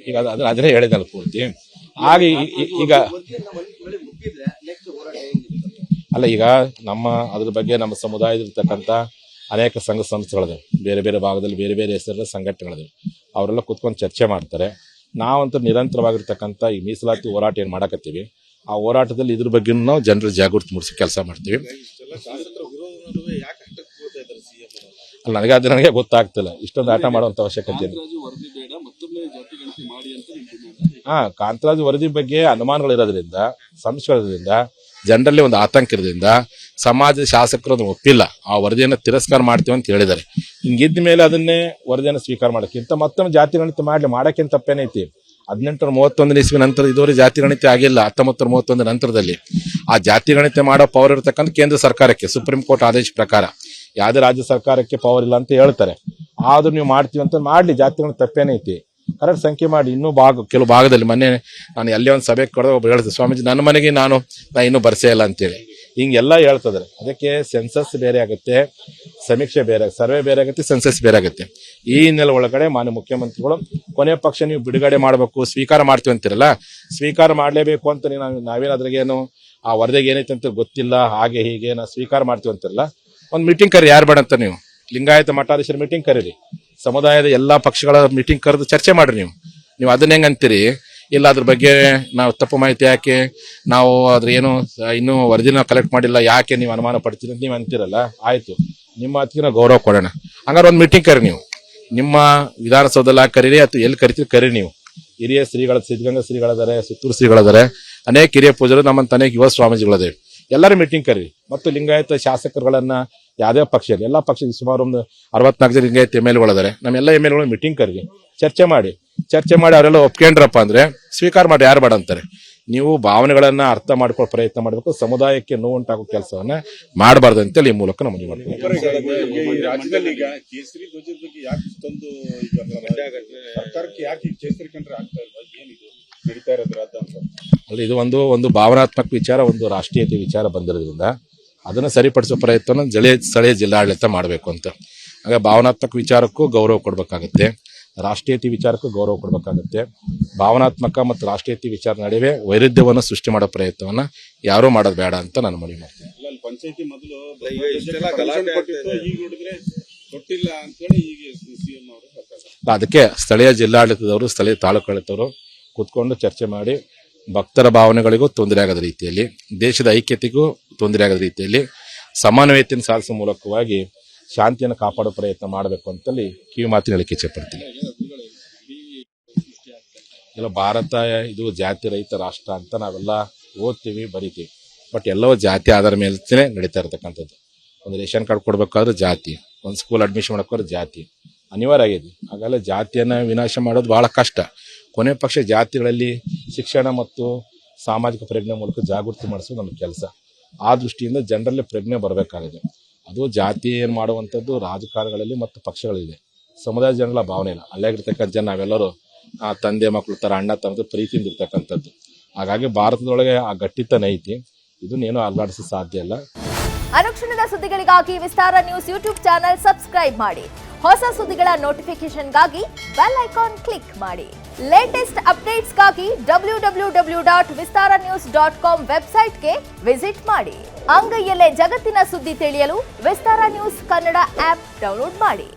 ಈಗ ಅದನ್ನೇ ಹೇಳಿದಲ್ಲ ಪೂರ್ತಿ. ಹಾಗೆ ಈಗ ಅಲ್ಲ, ಈಗ ನಮ್ಮ ಅದ್ರ ಬಗ್ಗೆ ನಮ್ಮ ಸಮುದಾಯದಲ್ಲಿರ್ತಕ್ಕಂಥ ಅನೇಕ ಸಂಘ ಸಂಸ್ಥೆಗಳಿದೆ, ಬೇರೆ ಬೇರೆ ಭಾಗದಲ್ಲಿ ಬೇರೆ ಬೇರೆ ಹೆಸರಿನ ಸಂಘಟನೆಗಳಿದೆ. ಅವರೆಲ್ಲ ಕುತ್ಕೊಂಡು ಚರ್ಚೆ ಮಾಡ್ತಾರೆ. ನಾವಂತೂ ನಿರಂತರವಾಗಿರ್ತಕ್ಕಂಥ ಈ ಮೀಸಲಾತಿ ಹೋರಾಟ ಏನು ಮಾಡಕತ್ತೀವಿ, ಆ ಹೋರಾಟದಲ್ಲಿ ಇದ್ರ ಬಗ್ಗೆ ನಾವು ಜನರ ಜಾಗೃತಿ ಮೂಡಿಸಿ ಕೆಲಸ ಮಾಡ್ತೀವಿ. ಅಲ್ಲ, ನನಗೆ ಗೊತ್ತಾಗ್ತಿಲ್ಲ, ಇಷ್ಟೊಂದು ಆಟ ಮಾಡುವಂತ ಅವಶ್ಯಕತೆ ಇಲ್ಲ. ಕಾಂತರಾಜು ವರದಿ ಬಗ್ಗೆ ಅನುಮಾನಗಳಿರೋದ್ರಿಂದ, ಸಂಶಯಗಳಿರೋದ್ರಿಂದ, ಜನರಲ್ಲಿ ಒಂದು ಆತಂಕ ಇರೋದ್ರಿಂದ ಸಮಾಜದ ಶಾಸಕರು ಅದನ್ನು ಒಪ್ಪಿಲ್ಲ, ಆ ವರದಿಯನ್ನು ತಿರಸ್ಕಾರ ಮಾಡ್ತೀವಿ ಅಂತ ಹೇಳಿದ್ದಾರೆ. ಹಿಂಗಿದ್ದ ಮೇಲೆ ಅದನ್ನೇ ವರದಿಯನ್ನು ಸ್ವೀಕಾರ ಮಾಡೋಕ್ಕಿಂತ ಮತ್ತೊಮ್ಮೆ ಜಾತಿ ಗಣಿತ ಮಾಡಕ್ಕಿಂತ ತಪ್ಪೇನೈತಿ. 1831 ಇಸ್ವಿ ನಂತರ ಇದುವರೆಗೆ ಜಾತಿ ಗಣಿತ ಆಗಿಲ್ಲ. 1931 ನಂತರದಲ್ಲಿ ಆ ಜಾತಿ ಗಣಿತ ಮಾಡೋ ಪವರ್ ಇರತಕ್ಕಂಥ ಕೇಂದ್ರ ಸರ್ಕಾರಕ್ಕೆ, ಸುಪ್ರೀಂ ಕೋರ್ಟ್ ಆದೇಶ ಪ್ರಕಾರ. ಯಾವುದೇ ರಾಜ್ಯ ಸರ್ಕಾರಕ್ಕೆ ಪವರ್ ಇಲ್ಲ ಅಂತ ಹೇಳ್ತಾರೆ. ಆದ್ರೂ ನೀವು ಮಾಡ್ತೀವಿ ಅಂತ ಮಾಡ್ಲಿ, ಜಾತಿ ಗಣಿತ ತಪ್ಪೇನೈತಿ, ಕರೆಕ್ಟ್ ಸಂಖ್ಯೆ ಮಾಡಿ. ಇನ್ನೂ ಕೆಲವು ಭಾಗದಲ್ಲಿ ಮೊನ್ನೆ ನಾನು ಎಲ್ಲೇ ಒಂದು ಸಭೆ ಕೊಡೋ ಒಬ್ಬರು ಹೇಳಿದೆ, ಸ್ವಾಮೀಜಿ ನನ್ನ ಮನೆಗೆ ನಾ ಇನ್ನೂ ಬರ್ಸೇ ಇಲ್ಲ ಅಂತೇಳಿ. ಹಿಂಗೆಲ್ಲ ಹೇಳ್ತಿದ್ರೆ ಅದಕ್ಕೆ ಸೆನ್ಸಸ್ ಬೇರೆ ಆಗುತ್ತೆ, ಸಮೀಕ್ಷೆ ಬೇರೆ, ಸರ್ವೆ ಬೇರೆ ಆಗುತ್ತೆ, ಸೆನ್ಸಸ್ ಬೇರೆ ಆಗುತ್ತೆ. ಈ ಹಿನ್ನೆಲೆ ಒಳಗಡೆ ಮಾನ್ಯ ಮುಖ್ಯಮಂತ್ರಿಗಳು ಕೊನೆ ಪಕ್ಷ ನೀವು ಬಿಡುಗಡೆ ಮಾಡಬೇಕು, ಸ್ವೀಕಾರ ಮಾಡ್ತೀವಿ ಅಂತಿರಲ್ಲ, ಸ್ವೀಕಾರ ಮಾಡಲೇಬೇಕು ಅಂತ ನಾವೇನಾದ್ರಿಗೇನು ಆ ವರದಿಗೆ ಏನೈತೆ ಅಂತ ಗೊತ್ತಿಲ್ಲ, ಹಾಗೆ ಹೀಗೆ ನಾವು ಸ್ವೀಕಾರ ಮಾಡ್ತೀವಿ ಅಂತಿರಲ್ಲ. ಒಂದು ಮೀಟಿಂಗ್ ಕರಿ, ಯಾರು ಬೇಡ ಅಂತ. ನೀವು ಲಿಂಗಾಯತ ಮಠಾಧೀಶರ ಮೀಟಿಂಗ್ ಕರೀರಿ, ಸಮುದಾಯದ ಎಲ್ಲಾ ಪಕ್ಷಗಳ ಮೀಟಿಂಗ್ ಕರೆದು ಚರ್ಚೆ ಮಾಡ್ರಿ. ನೀವು ಅದನ್ನ ಹೆಂಗ್ ಅಂತೀರಿ, ಇಲ್ಲ ಅದ್ರ ಬಗ್ಗೆ ನಾವು ತಪ್ಪು ಮಾಹಿತಿ ಯಾಕೆ, ನಾವು ಅದ್ರ ಏನು ಇನ್ನೂ ವರದಿನ ಕಲೆಕ್ಟ್ ಮಾಡಿಲ್ಲ, ಯಾಕೆ ನೀವು ಅನುಮಾನ ಪಡ್ತೀರಿ ಅಂತ ನೀವು ಅಂತೀರಲ್ಲ. ಆಯ್ತು, ನಿಮ್ಮ ಮಾತಿಗೆ ನಾವು ಗೌರವ ಕೊಡೋಣ. ಹಂಗಾರೆ ಒಂದು ಮೀಟಿಂಗ್ ಕರಿ, ನೀವು ನಿಮ್ಮ ವಿಧಾನಸೌಧದಲ್ಲಿ ಕರೀರಿ ಅಥವಾ ಎಲ್ಲಿ ಕರಿತೀರಿ ಕರಿ. ನೀವು ಹಿರಿಯ ಶ್ರೀಗಳ, ಸಿದ್ಧಗಂಗಾ ಶ್ರೀಗಳಿದ್ದಾರೆ, ಸುತ್ತೂರು ಶ್ರೀಗಳಿದ್ದಾರೆ, ಅನೇಕ ಹಿರಿಯ ಪೂಜರು, ನಮ್ಮಂತ ಅನೇಕ ಯುವ ಸ್ವಾಮೀಜಿಗಳಿದೆ, ಎಲ್ಲರೂ ಮೀಟಿಂಗ್ ಕರಿ. ಮತ್ತು ಲಿಂಗಾಯತ ಶಾಸಕರುಗಳನ್ನ ಯಾವುದೇ ಪಕ್ಷ, ಎಲ್ಲಾ ಪಕ್ಷದ ಸುಮಾರು ಒಂದು 64 ಜನ ಲಿಂಗಾಯತ MLAಗಳಿದ್ದಾರೆ, ನಮ್ಮೆಲ್ಲ MLAಗಳು ಮೀಟಿಂಗ್ ಕರಿ, ಚರ್ಚೆ ಮಾಡಿ ಅವರೆಲ್ಲ ಒಪ್ಕೊಂಡ್ರಪ್ಪ ಅಂದ್ರೆ ಸ್ವೀಕಾರ ಮಾಡಿ, ಯಾರು ಬೇಡ ಅಂತಾರೆ. ನೀವು ಭಾವನೆಗಳನ್ನ ಅರ್ಥ ಮಾಡ್ಕೊಳ್ಳೋ ಪ್ರಯತ್ನ ಮಾಡಬೇಕು, ಸಮುದಾಯಕ್ಕೆ ನೋವುಂಟಾಗೋ ಕೆಲಸವನ್ನ ಮಾಡಬಾರ್ದು ಅಂತೇಳಿ ಈ ಮೂಲಕ ನಾವು ಮಾಡ್ತೀವಿ. ಅಲ್ಲ, ಇದು ಒಂದು ಭಾವನಾತ್ಮಕ ವಿಚಾರ, ಒಂದು ರಾಷ್ಟ್ರೀಯತೆ ವಿಚಾರ ಬಂದಿರೋದ್ರಿಂದ ಅದನ್ನ ಸರಿಪಡಿಸೋ ಪ್ರಯತ್ನ ಸ್ಥಳೀಯ ಜಿಲ್ಲಾಡಳಿತ ಮಾಡಬೇಕು ಅಂತ. ಹಾಗೆ ಭಾವನಾತ್ಮಕ ವಿಚಾರಕ್ಕೂ ಗೌರವ ಕೊಡ್ಬೇಕಾಗತ್ತೆ, ರಾಷ್ಟ್ರೀಯತೆ ವಿಚಾರಕ್ಕೂ ಗೌರವ ಕೊಡ್ಬೇಕಾಗತ್ತೆ. ಭಾವನಾತ್ಮಕ ಮತ್ತು ರಾಷ್ಟ್ರೀಯತೆ ವಿಚಾರ ನಡುವೆ ವೈರುಧ್ಯವನ್ನು ಸೃಷ್ಟಿ ಮಾಡೋ ಪ್ರಯತ್ನವನ್ನ ಯಾರೂ ಮಾಡೋದು ಬೇಡ ಅಂತ ನಾನು ಮನವಿ ಮಾಡ್ತೀನಿ. ಅದಕ್ಕೆ ಸ್ಥಳೀಯ ಜಿಲ್ಲಾಡಳಿತದವರು, ಸ್ಥಳೀಯ ತಾಲೂಕಾಡಳಿತವರು ಕೂತ್ಕೊಂಡು ಚರ್ಚೆ ಮಾಡಿ ಭಕ್ತರ ಭಾವನೆಗಳಿಗೂ ತೊಂದರೆ ಆಗದ ರೀತಿಯಲ್ಲಿ, ದೇಶದ ಐಕ್ಯತೆಗೂ ತೊಂದರೆ ಆಗದ ರೀತಿಯಲ್ಲಿ ಸಮನ್ವಯತೆಯನ್ನು ಸಾಧಿಸುವ ಮೂಲಕವಾಗಿ ಶಾಂತಿಯನ್ನು ಕಾಪಾಡೋ ಪ್ರಯತ್ನ ಮಾಡಬೇಕು ಅಂತಲ್ಲಿ ಕಿವಿ ಮಾತಿನ ಹೇಳಿಕೆ ಇಚ್ಛೆ ಪಡ್ತೀನಿ. ಇಲ್ಲ, ಭಾರತ ಇದು ಜಾತಿ ರಹಿತ ರಾಷ್ಟ್ರ ಅಂತ ನಾವೆಲ್ಲ ಓದ್ತೀವಿ, ಬರಿತೀವಿ. ಬಟ್ ಎಲ್ಲವೂ ಜಾತಿ ಆಧಾರ ಮೇಲೆ ನಡೀತಾ ಇರತಕ್ಕಂಥದ್ದು. ಒಂದು ರೇಷನ್ ಕಾರ್ಡ್ ಕೊಡ್ಬೇಕಾದ್ರೆ ಜಾತಿ, ಒಂದು ಸ್ಕೂಲ್ ಅಡ್ಮಿಷನ್ ಮಾಡೋಕ್ಕಾದ್ರೆ ಜಾತಿ ಅನಿವಾರ್ಯ ಆಗಿದೆ. ಹಾಗೆಲ್ಲ ಜಾತಿಯನ್ನು ವಿನಾಶ ಮಾಡೋದು ಬಹಳ ಕಷ್ಟ. ಕೊನೆ ಪಕ್ಷ ಜಾತಿಗಳಲ್ಲಿ ಶಿಕ್ಷಣ ಮತ್ತು ಸಾಮಾಜಿಕ ಪ್ರಜ್ಞೆ ಮೂಲಕ ಜಾಗೃತಿ ಮಾಡಿಸೋದು ನಮ್ಮ ಕೆಲಸ. ಆ ದೃಷ್ಟಿಯಿಂದ ಜನರಲ್ಲಿ ಪ್ರಜ್ಞೆ ಬರಬೇಕಾಗಿದೆ. ಅದು ಜಾತಿ ಏನು ಮಾಡುವಂಥದ್ದು ರಾಜಕಾರಣಗಳಲ್ಲಿ ಮತ್ತು ಪಕ್ಷಗಳಿದೆ, ಸಮುದಾಯ ಜನಗಳ ಭಾವನೆ ಇಲ್ಲ. ಹಳ್ಳಿಯಾಗಿರ್ತಕ್ಕಂಥ ಜನ ನಾವೆಲ್ಲರೂ ತಂದೆ ಮಕ್ಕಳು ತರ, ಅಣ್ಣ ತಮ್ಮದು ಪ್ರೀತಿಯಿಂದ ಇರ್ತಕ್ಕಂಥದ್ದು. ಹಾಗಾಗಿ ಭಾರತದೊಳಗೆ ಆ ಗಟ್ಟಿತನ ಐತಿ, ಇದನ್ನೇನು ಅಲ್ಲಾಡಿಸ ಸಾಧ್ಯ ಇಲ್ಲ. ಅನುಕ್ಷಣದ ಸುದ್ದಿಗಳಿಗಾಗಿ ವಿಸ್ತಾರ ನ್ಯೂಸ್ ಯೂಟ್ಯೂಬ್ ಚಾನೆಲ್ ಸಬ್ಸ್ಕ್ರೈಬ್ ಮಾಡಿ. ಹೊಸ ಸುದ್ದಿಗಳ ನೋಟಿಫಿಕೇಶನ್ಗಾಗಿ ಬೆಲ್ ಐಕಾನ್ ಕ್ಲಿಕ್ ಮಾಡಿ. ಲೇಟೆಸ್ಟ್ ಅಪ್ಡೇಟ್ಸ್ಗಾಗಿ www.vistaranews.com ವೆಬ್ಸೈಟ್ಗೆ ವಿಸಿಟ್ ಮಾಡಿ. ಅಂಗೈಯಲ್ಲೇ ಜಗತ್ತಿನ ಸುದ್ದಿ ತಿಳಿಯಲು ವಿಸ್ತಾರ ನ್ಯೂಸ್ ಕನ್ನಡ ಆಪ್ ಡೌನ್ಲೋಡ್ ಮಾಡಿ.